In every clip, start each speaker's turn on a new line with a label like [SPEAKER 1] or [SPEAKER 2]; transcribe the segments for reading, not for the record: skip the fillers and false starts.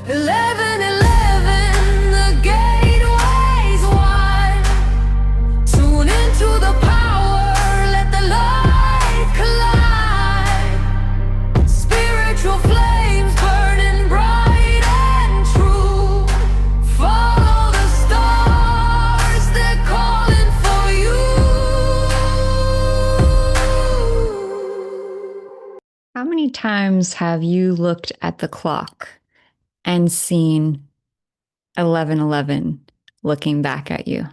[SPEAKER 1] 11:11, the gateway's wide. Tune into the power, let the light collide. Spiritual flames burning bright and true. Follow the stars, they're calling for you.
[SPEAKER 2] How many times have you looked at the clock and seen 11:11 looking back at you?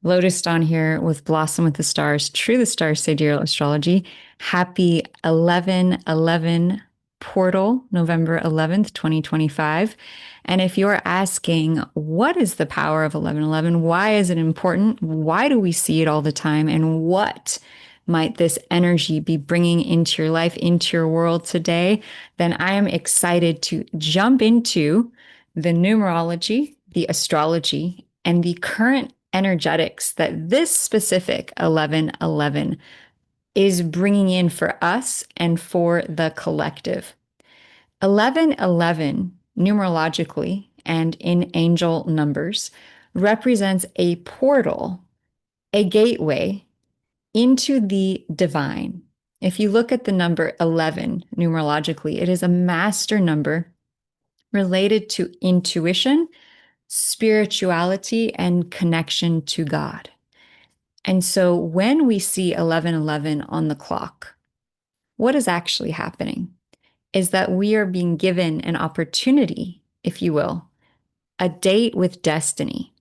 [SPEAKER 2] Lotus Dawn here with Blossom with the Stars, True the Stars Sidereal Astrology. Happy 11/11 portal, November 11th, 2025. And if you're asking, what is the power of 11/11? Why is it important? Why do we see it all the time? And what might this energy be bringing into your life, into your world today? Then I am excited to jump into the numerology, the astrology, and the current energetics that this specific 11/11 is bringing in for us and for the collective. 11/11, numerologically and in angel numbers, represents a portal, a gateway into the divine. If you look at the number 11 numerologically, it is a master number related to intuition, spirituality, and connection to God. And so when we see 11:11 on the clock, what is actually happening is that we are being given an opportunity, if you will, a date with destiny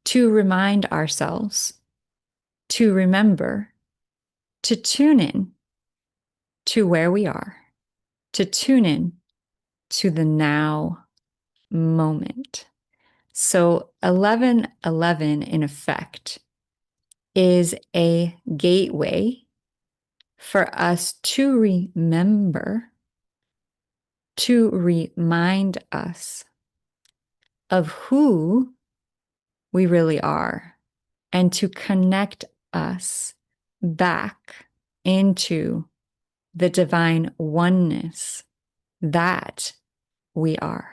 [SPEAKER 2] to remind ourselves, to remember, to tune in to where we are, to tune in to the now moment. So 11:11 in effect is a gateway for us to remember, to remind us of who we really are, and to connect us back into the divine oneness that we are.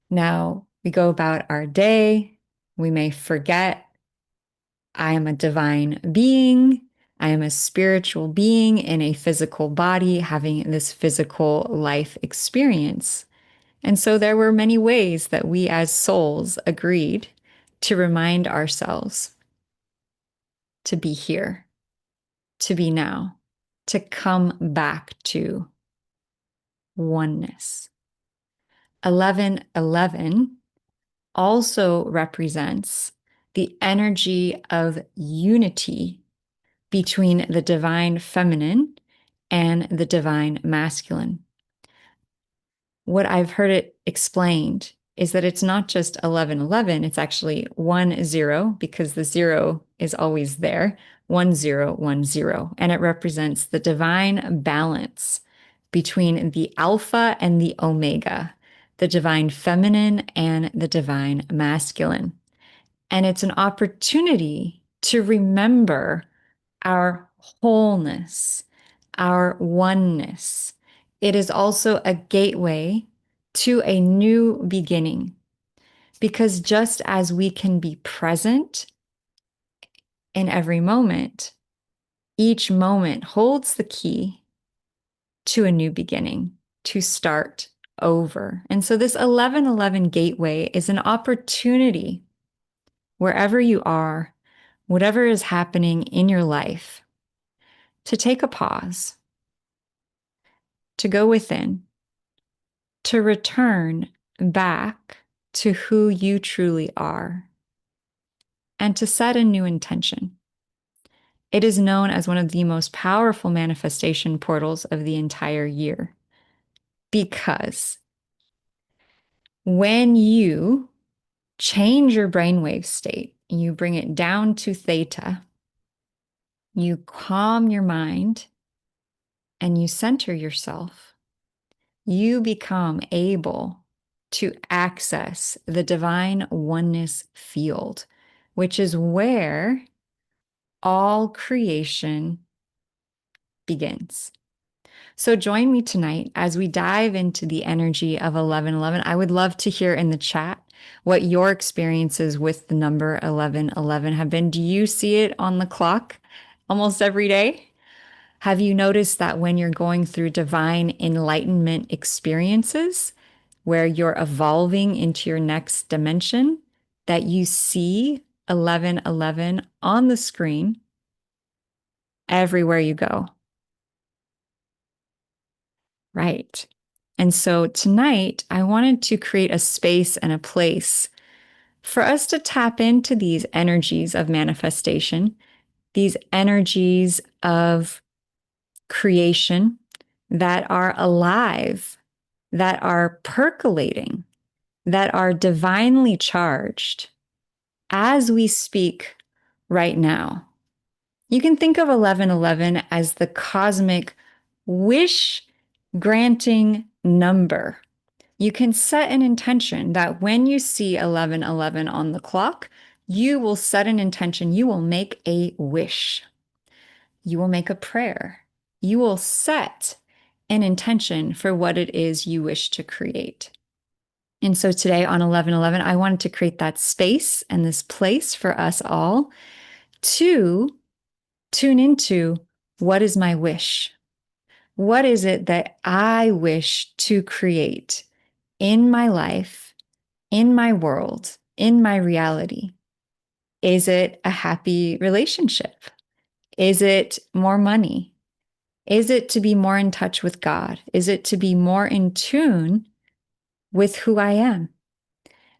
[SPEAKER 2] Now, we go about our day, we may forget, I am a divine being. I am a spiritual being in a physical body having this physical life experience. And so there were many ways that we as souls agreed to remind ourselves to be here, to be now, to come back to oneness. 11:11 also represents the energy of unity between the divine feminine and the divine masculine. What I've heard it explained is that it's not just 11:11, it's actually 1-0, because the 0 is always there, 1-0-1-0, and it represents the divine balance between the alpha and the omega, the divine feminine and the divine masculine. And it's an opportunity to remember our wholeness, our oneness. It is also a gateway to a new beginning, because just as we can be present in every moment, each moment holds the key to a new beginning, to start over. And so this 11:11 gateway is an opportunity, wherever you are, whatever is happening in your life, to take a pause, to go within, to return back to who you truly are, and to set a new intention. It is known as one of the most powerful manifestation portals of the entire year, because when you change your brainwave state, you bring it down to theta, you calm your mind, and you center yourself, you become able to access the divine oneness field, which is where all creation begins. So join me tonight as we dive into the energy of 1111. I would love to hear in the chat what your experiences with the number 1111 have been. Do you see it on the clock almost every day? Have you noticed that when you're going through divine enlightenment experiences, where you're evolving into your next dimension, that you see 1111 on the screen everywhere you go? Right. And so tonight, I wanted to create a space and a place for us to tap into these energies of manifestation, these energies of creation that are alive, that are percolating, that are divinely charged as we speak right now. You can think of 1111 as the cosmic wish granting number. You can set an intention that when you see 1111 on the clock, you will set an intention. You will make a wish. You will make a prayer. You will set an intention for what it is you wish to create. And so today on 1111, I wanted to create that space and this place for us all to tune into what is my wish? What is it that I wish to create in my life, in my world, in my reality? Is it a happy relationship? Is it more money? Is it to be more in touch with God? Is it to be more in tune with who I am?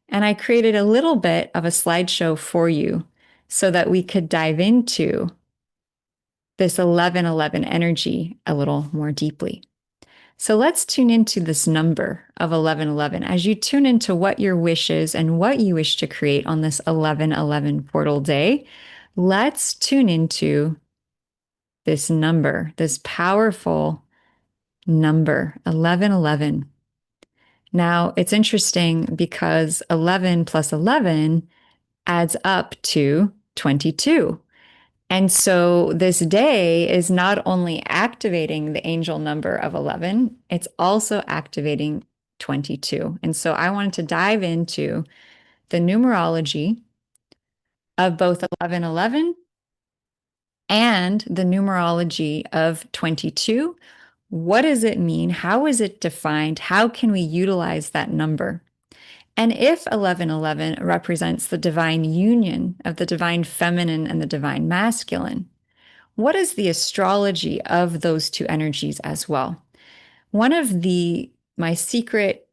[SPEAKER 2] And I created a little bit of a slideshow for you so that we could dive into this 1111 energy a little more deeply. So let's tune into this number of 1111 as you tune into what your wish is and what you wish to create on this 1111 portal day. Let's tune into this number, this powerful number, 1111. Now, it's interesting because 11 plus 11 adds up to 22. And so this day is not only activating the angel number of 11, it's also activating 22. And so I wanted to dive into the numerology of both 1111 and the numerology of 22. What does it mean? How is it defined? How can we utilize that number? And if 1111 represents the divine union of the divine feminine and the divine masculine, what is the astrology of those two energies as well? One of my secret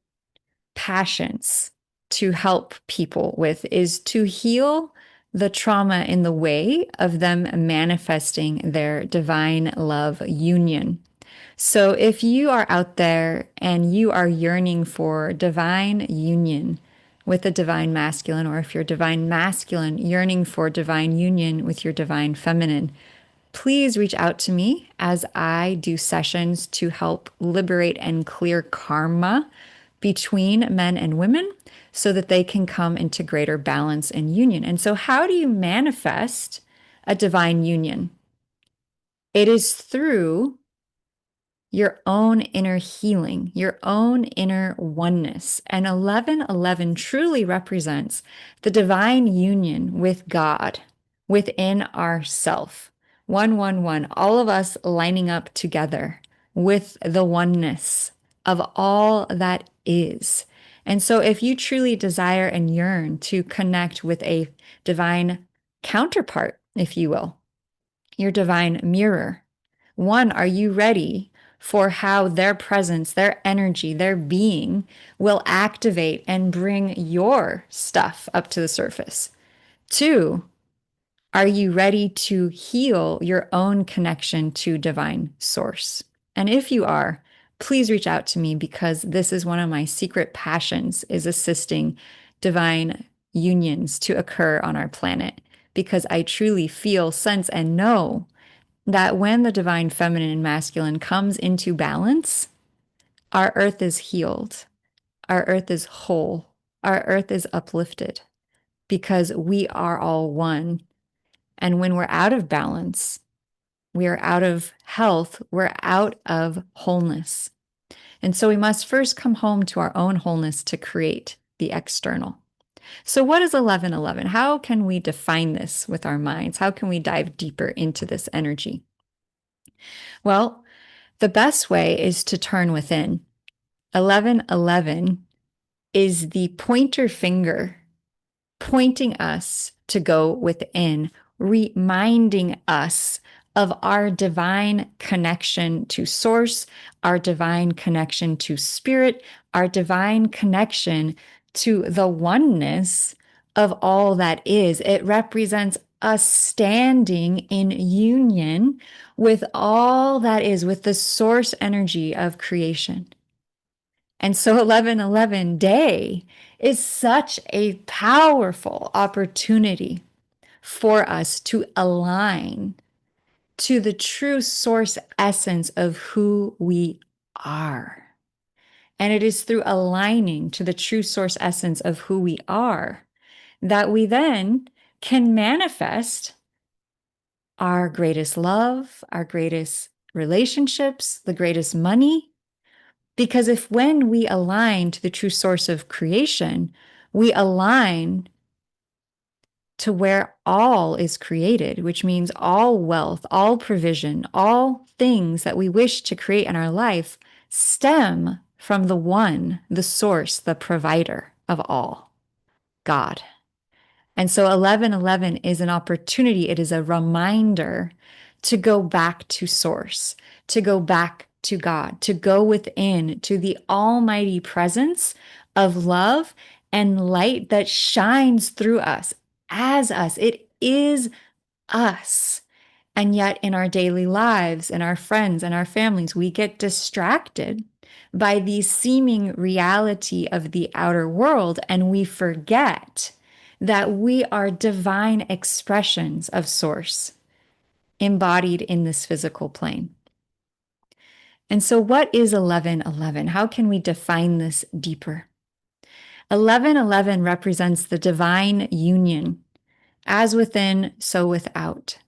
[SPEAKER 2] passions to help people with is to heal the trauma in the way of them manifesting their divine love union. So if you are out there and you are yearning for divine union with the divine masculine, or if you're divine masculine yearning for divine union with your divine feminine, please reach out to me as I do sessions to help liberate and clear karma between men and women so that they can come into greater balance and union. And so, how do you manifest a divine union? It is through your own inner healing, your own inner oneness. And 1111 truly represents the divine union with God within ourself. 111, all of us lining up together with the oneness of all that is. And so if you truly desire and yearn to connect with a divine counterpart, if you will, your divine mirror, one, are you ready for how their presence, their energy, their being will activate and bring your stuff up to the surface? Two, are you ready to heal your own connection to divine source? And if you are, please reach out to me because this is one of my secret passions is assisting divine unions to occur on our planet because I truly feel, sense, and know that when the divine feminine and masculine comes into balance, our earth is healed, our earth is whole, our earth is uplifted because we are all one. And when we're out of balance, we are out of health, we're out of wholeness. And so we must first come home to our own wholeness to create the external. So, what is 1111? How can we define this with our minds? How can we dive deeper into this energy? Well, the best way is to turn within. 1111 is the pointer finger pointing us to go within, reminding us of our divine connection to source, our divine connection to spirit, our divine connection to the oneness of all that is. It represents us standing in union with all that is, with the source energy of creation. And so 1111 day is such a powerful opportunity for us to align to the true source essence of who we are. And it is through aligning to the true source essence of who we are that we then can manifest our greatest love, our greatest relationships, the greatest money. Because if when we align to the true source of creation, we align to where all is created, which means all wealth, all provision, all things that we wish to create in our life stem from the one, the source, the provider of all, God. And so 1111 is an opportunity, it is a reminder to go back to source, to go back to God, to go within to the almighty presence of love and light that shines through us as us. It is us. And yet, in our daily lives and our friends and our families, we get distracted by the seeming reality of the outer world, and we forget that we are divine expressions of Source embodied in this physical plane. And so, what is 1111? How can we define this deeper? 1111 represents the divine union, as within, so without.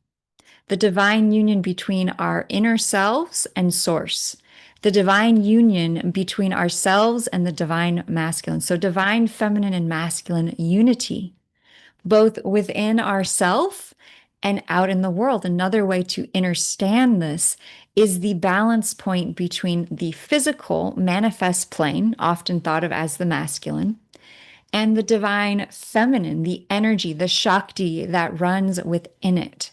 [SPEAKER 2] The divine union between our inner selves and source, the divine union between ourselves and the divine masculine. So, divine feminine and masculine unity, both within ourself and out in the world. Another way to understand this is the balance point between the physical manifest plane, often thought of as the masculine, and the divine feminine, the energy, the Shakti that runs within it.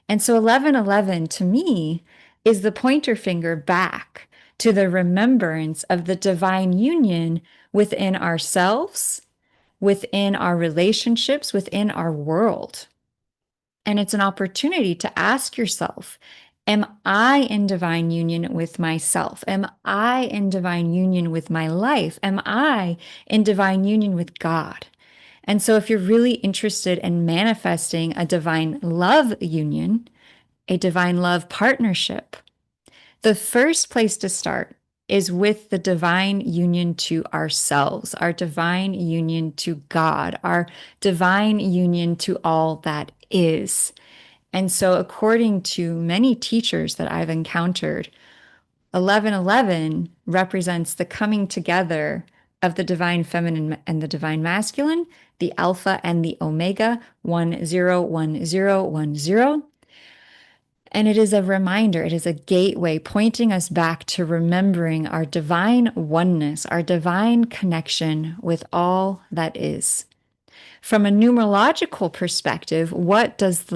[SPEAKER 2] And so 1111 to me is the pointer finger back to the remembrance of the divine union within ourselves, within our relationships, within our world. And it's an opportunity to ask yourself, am I in divine union with myself? Am I in divine union with my life? Am I in divine union with God? And so, if you're really interested in manifesting a divine love union, a divine love partnership, the first place to start is with the divine union to ourselves, our divine union to God, our divine union to all that is. And so, according to many teachers that I've encountered, 1111 represents the coming together of the divine feminine and the divine masculine, the alpha and the omega, 101010. And it is a reminder, it is a gateway pointing us back to remembering our divine oneness, our divine connection with all that is. From a numerological perspective, what does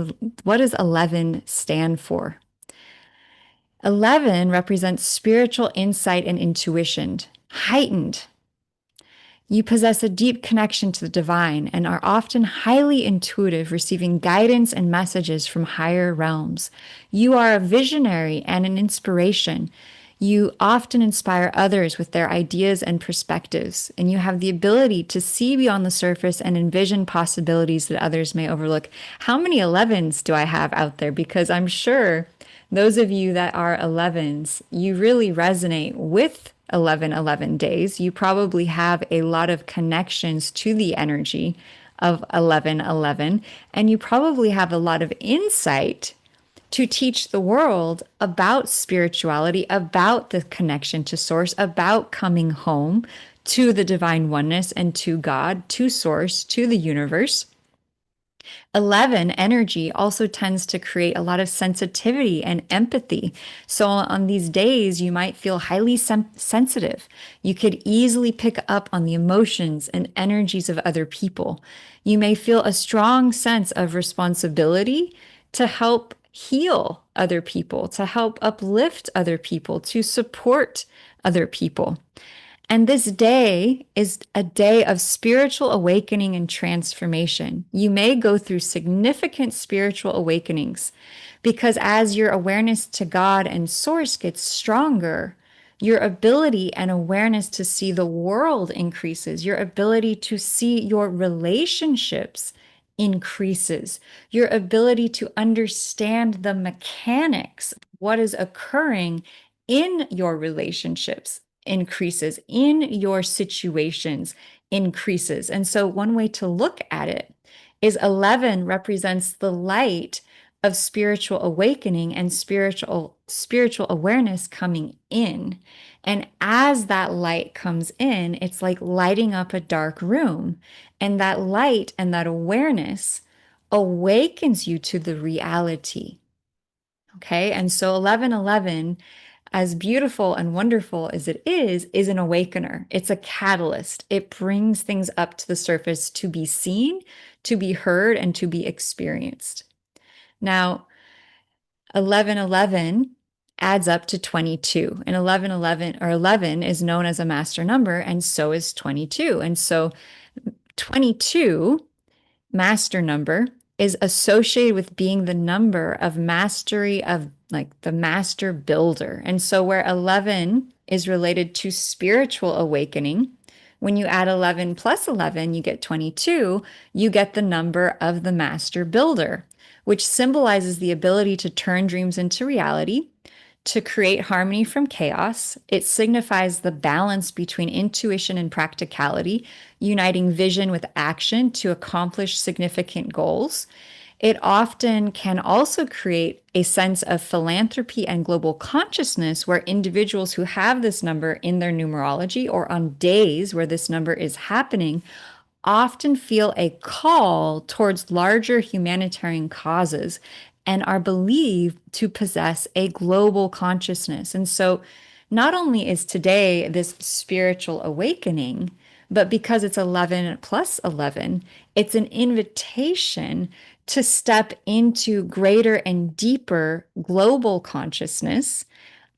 [SPEAKER 2] 11 stand for? 11 represents spiritual insight and intuition, heightened. You possess a deep connection to the divine and are often highly intuitive, receiving guidance and messages from higher realms. You are a visionary and an inspiration. You often inspire others with their ideas and perspectives, and you have the ability to see beyond the surface and envision possibilities that others may overlook. How many 11s do I have out there? Because I'm sure those of you that are 11s, you really resonate with 1111 days. You probably have a lot of connections to the energy of 1111, and you probably have a lot of insight to teach the world about spirituality, about the connection to source, about coming home to the divine oneness and to God, to source, to the universe. 11 energy also tends to create a lot of sensitivity and empathy. So on these days, you might feel highly sensitive. You could easily pick up on the emotions and energies of other people. You may feel a strong sense of responsibility to help heal other people, to help uplift other people, to support other people. And this day is a day of spiritual awakening and transformation. You may go through significant spiritual awakenings because as your awareness to God and Source gets stronger, your ability and awareness to see the world increases. Your ability to see your relationships increases. Your ability to understand the mechanics, what is occurring in your relationships increases, in your situations increases. And so one way to look at it is 11 represents the light of spiritual awakening and spiritual awareness coming in. And as that light comes in, it's like lighting up a dark room. And that light and that awareness awakens you to the reality. Okay. And so 1111, as beautiful and wonderful as it is an awakener. It's a catalyst. It brings things up to the surface to be seen, to be heard, and to be experienced. Now, 1111 adds up to 22, and 1111 or 11 is known as a master number, and so is 22. And so 22 master number is associated with being the number of mastery of like the master builder. And so where 11 is related to spiritual awakening, when you add 11 plus 11, you get 22, you get the number of the master builder, which symbolizes the ability to turn dreams into reality, to create harmony from chaos. It signifies the balance between intuition and practicality, uniting vision with action to accomplish significant goals. It often can also create a sense of philanthropy and global consciousness where individuals who have this number in their numerology or on days where this number is happening often feel a call towards larger humanitarian causes and are believed to possess a global consciousness. And so, not only is today this spiritual awakening, but because it's 11 plus 11, it's an invitation to step into greater and deeper global consciousness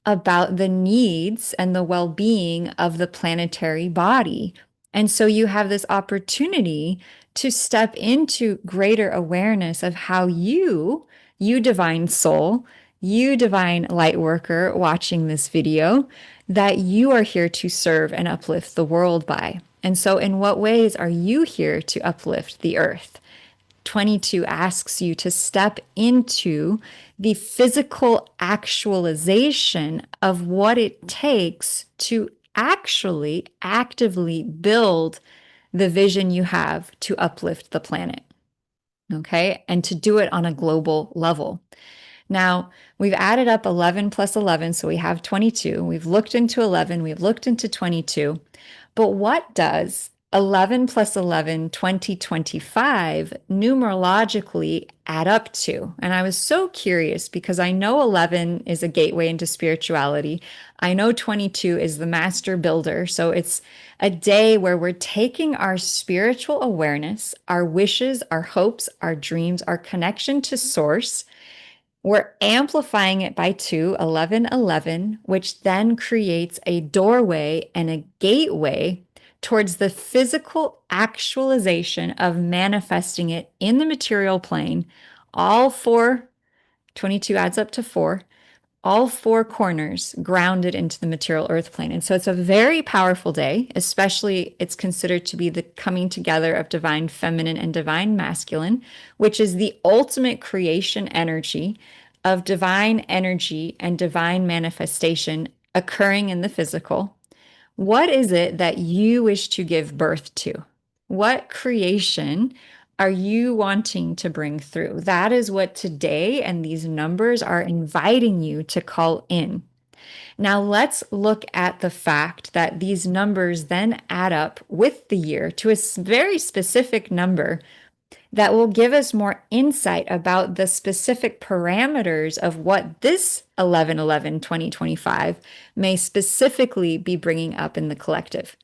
[SPEAKER 2] about the needs and the well being of the planetary body. And so you have this opportunity to step into greater awareness of how you divine soul, you divine light worker watching this video, that you are here to serve and uplift the world by. And so, in what ways are you here to uplift the earth? 22 asks you to step into the physical actualization of what it takes to actually actively build the vision you have to uplift the planet. Okay. And to do it on a global level. Now, we've added up 11 plus 11, so we have 22. We've looked into 11, we've looked into 22. But what does 11 plus 11, 2025 numerologically add up to? And I was so curious because I know 11 is a gateway into spirituality. I know 22 is the master builder. So it's a day where we're taking our spiritual awareness, our wishes, our hopes, our dreams, our connection to source. We're amplifying it by 2, 11, 11, which then creates a doorway and a gateway towards the physical actualization of manifesting it in the material plane. All four, 22 adds up to 4, all four corners grounded into the material earth plane. And so it's a very powerful day, especially it's considered to be the coming together of divine feminine and divine masculine, which is the ultimate creation energy of divine energy and divine manifestation occurring in the physical. What is it that you wish to give birth to? What creation are you wanting to bring through? That is what today and these numbers are inviting you to call in. Now, let's look at the fact that these numbers then add up with the year to a very specific number that will give us more insight about the specific parameters of what this 11/11/2025 may specifically be bringing up in the collective.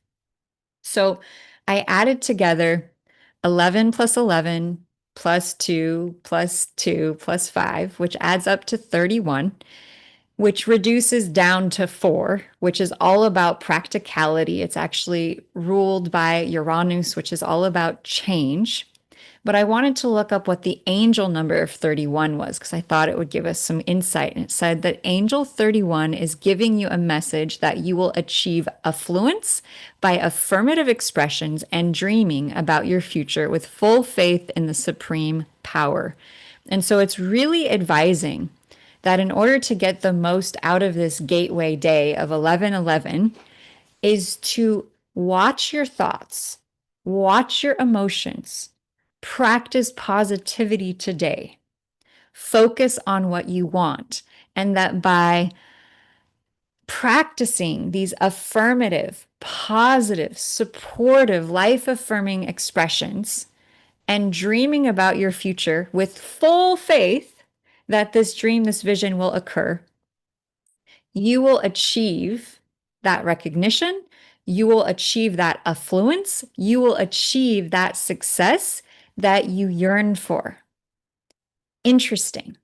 [SPEAKER 2] So I added together 11 plus 11 plus 2 plus 2 plus 5, which adds up to 31, which reduces down to 4, which is all about practicality. It's actually ruled by Uranus, which is all about change. But I wanted to look up what the angel number of 31 was because I thought it would give us some insight. And it said that angel 31 is giving you a message that you will achieve affluence by affirmative expressions and dreaming about your future with full faith in the supreme power. And so it's really advising that in order to get the most out of this gateway day of 11/11 is to watch your thoughts, watch your emotions, practice positivity today, focus on what you want, and that by practicing these affirmative, positive, supportive, life affirming expressions and dreaming about your future with full faith that this dream, this vision will occur, you will achieve that recognition. You will achieve that affluence. You will achieve that success that you yearn for. Interesting,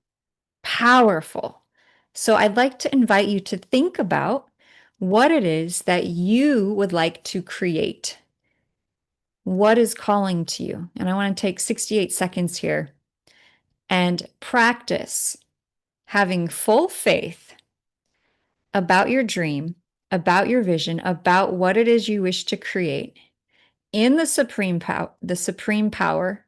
[SPEAKER 2] powerful. So I'd like to invite you to think about what it is that you would like to create. What is calling to you? And I want to take 68 seconds here and practice having full faith about your dream, about your vision, about what it is you wish to create in the supreme power,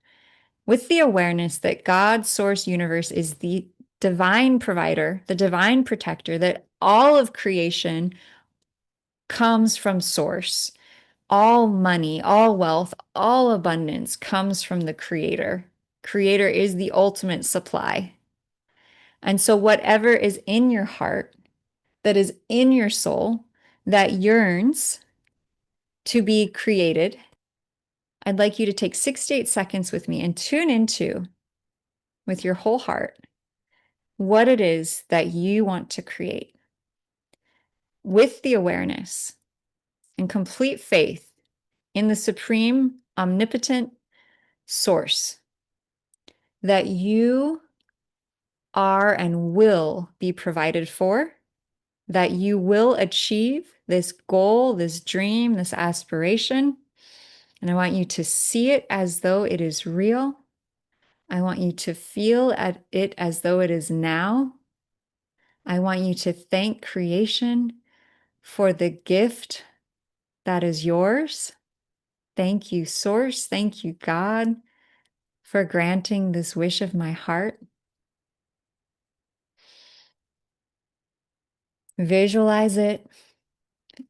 [SPEAKER 2] with the awareness that God, source, universe is the divine provider, the divine protector, that all of creation comes from source. All money, all wealth, all abundance comes from the creator. Creator is the ultimate supply. And so whatever is in your heart, that is in your soul, that yearns to be created, I'd like you to take 68 seconds with me and tune into, with your whole heart, what it is that you want to create with the awareness and complete faith in the supreme, omnipotent source that you are and will be provided for, that you will achieve this goal, this dream, this aspiration. And I want you to see it as though it is real. I want you to feel at it as though it is now. I want you to thank creation for the gift that is yours. Thank you, Source. Thank you, God, for granting this wish of my heart. Visualize it,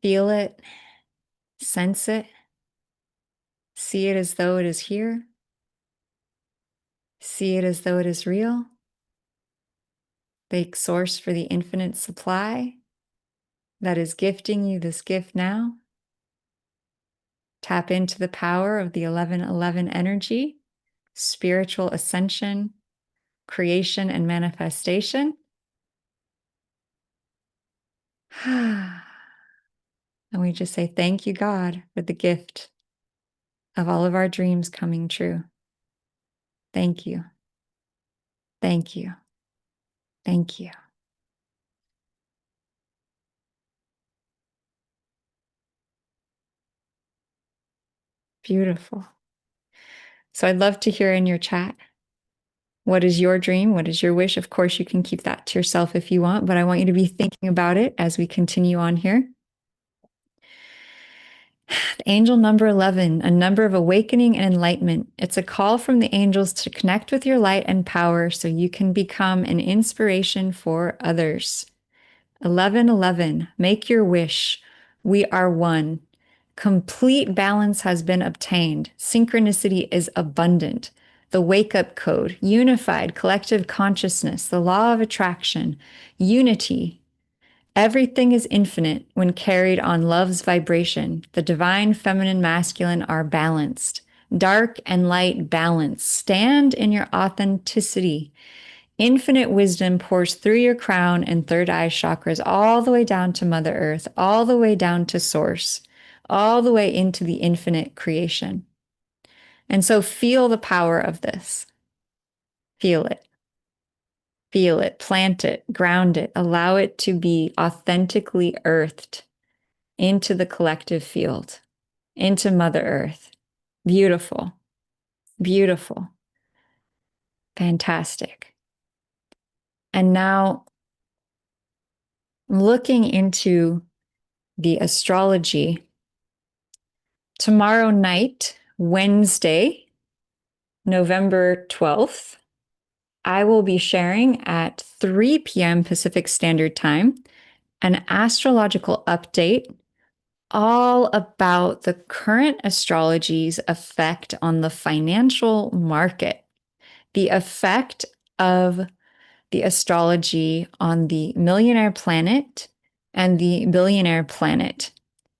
[SPEAKER 2] feel it, sense it, see it as though it is here, see it as though it is real. Thank Source for the infinite supply that is gifting you this gift now. Tap into the power of the 11/11 energy, spiritual ascension, creation, and manifestation. And we just say, thank you, God, for the gift of all of our dreams coming true. Thank you. Thank you. Thank you. Beautiful. So I'd love to hear in your chat. What is your dream? What is your wish? Of course, you can keep that to yourself if you want, but I want you to be thinking about it as we continue on here. Angel number 11, a number of awakening and enlightenment. It's a call from the angels to connect with your light and power so you can become an inspiration for others. 11/11, make your wish. We are one. Complete balance has been obtained. Synchronicity is abundant. The wake-up code, unified collective consciousness, the law of attraction, unity. Everything is infinite when carried on love's vibration. The divine feminine masculine are balanced. Dark and light balance. Stand in your authenticity. Infinite wisdom pours through your crown and third eye chakras all the way down to Mother Earth, all the way down to Source, all the way into the infinite creation. And so feel the power of this. Feel it. Feel it, plant it, ground it, allow it to be authentically earthed into the collective field, into Mother Earth. Beautiful, beautiful, fantastic. And now looking into the astrology, tomorrow night, Wednesday, November 12th, I will be sharing at 3 p.m. Pacific Standard Time an astrological update all about the current astrology's effect on the financial market, the effect of the astrology on the millionaire planet and the billionaire planet,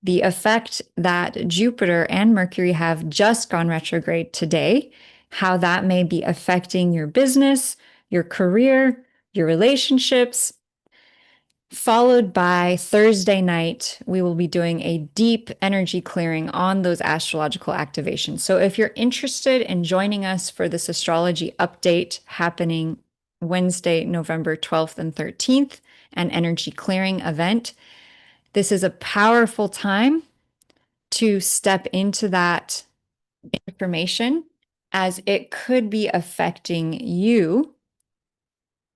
[SPEAKER 2] the effect that Jupiter and Mercury have just gone retrograde today, how that may be affecting your business, your career, your relationships. Followed by Thursday night, we will be doing a deep energy clearing on those astrological activations. So if you're interested in joining us for this astrology update happening Wednesday, November 12th and 13th, an energy clearing event, this is a powerful time to step into that information as it could be affecting you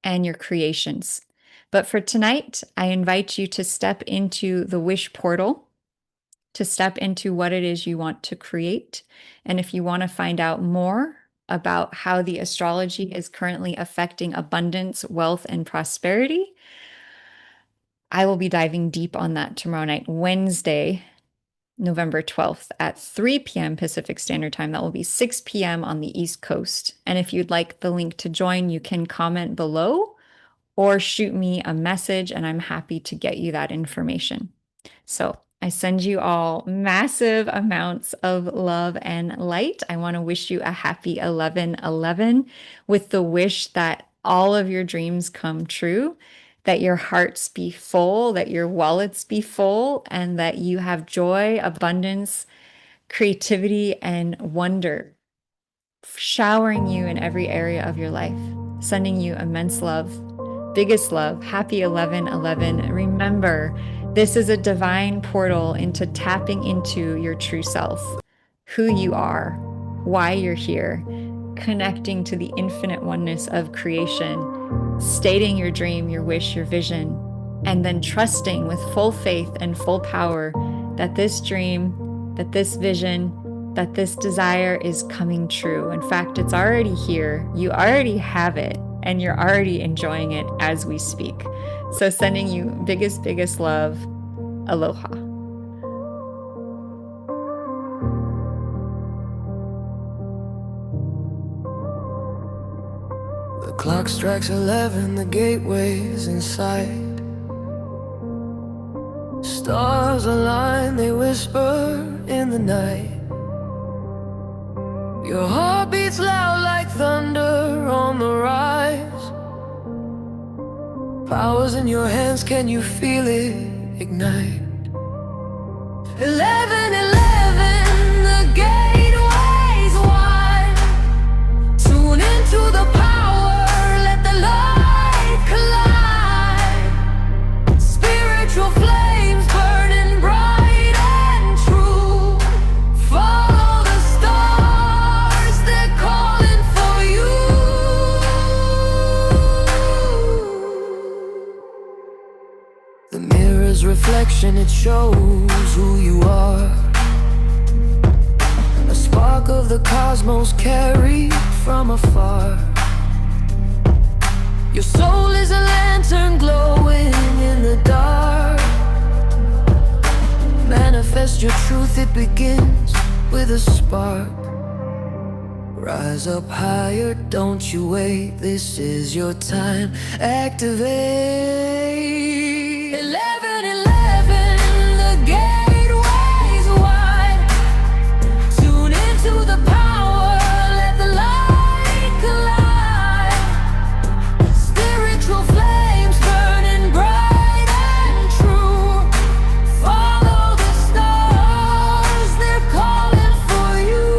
[SPEAKER 2] and your creations. But for tonight, I invite you to step into the wish portal, to step into what it is you want to create. And if you want to find out more about how the astrology is currently affecting abundance, wealth, and prosperity, I will be diving deep on that tomorrow night, Wednesday, November 12th at 3 p.m. Pacific Standard Time. That will be 6 p.m. on the East Coast. And if you'd like the link to join, you can comment below or shoot me a message, and I'm happy to get you that information. So I send you all massive amounts of love and light. I want to wish you a happy 11/11 with the wish that all of your dreams come true, that your hearts be full, that your wallets be full, and that you have joy, abundance, creativity, and wonder showering you in every area of your life, sending you immense love. Biggest love, happy 11/11. Remember, this is a divine portal into tapping into your true self, who you are, why you're here, connecting to the infinite oneness of creation, stating your dream, your wish, your vision, and then trusting with full faith and full power that this dream, that this vision, that this desire is coming true. In fact, it's already here. You already have it. And you're already enjoying it as we speak. So sending you biggest, biggest love. Aloha.
[SPEAKER 1] The clock strikes 11, the gateway's inside. Stars align, they whisper in the night. Your heart beats loud like thunder on the rise. Power's in your hands, can you feel it ignite? 11/11, the gateway's wide. Tune into the power, let the light collide. Spiritual flames burning bright and true. Follow the stars, they're calling for you. The mirror's reflection, it shows who you are. A spark of the cosmos carried from afar. Your soul is a lantern glowing in the dark. Manifest your truth, it begins with a spark. Rise up higher, don't you wait, this is your time. Activate 1111, the gateway's wide. Tune into the power, let the light collide. Spiritual flames burning bright and true. Follow the stars, they're calling for you.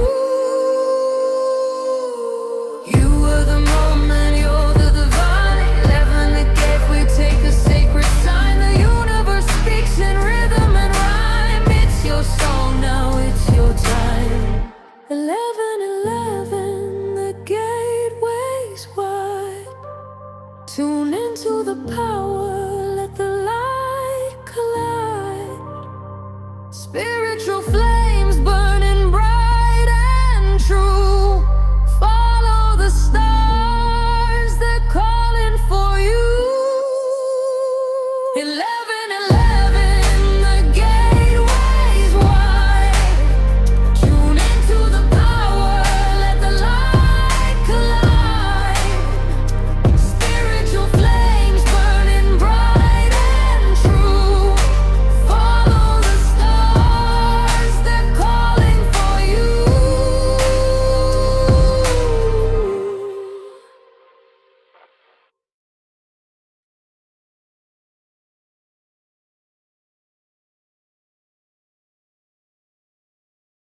[SPEAKER 1] You are the moment, you're the divine. 11, the gateway, take a sacred sign. The universe speaks in rhythm and rhyme. It's your song now, it's your time. 1111, the gateway's wide. Tune into the power, let the light collide. Spirit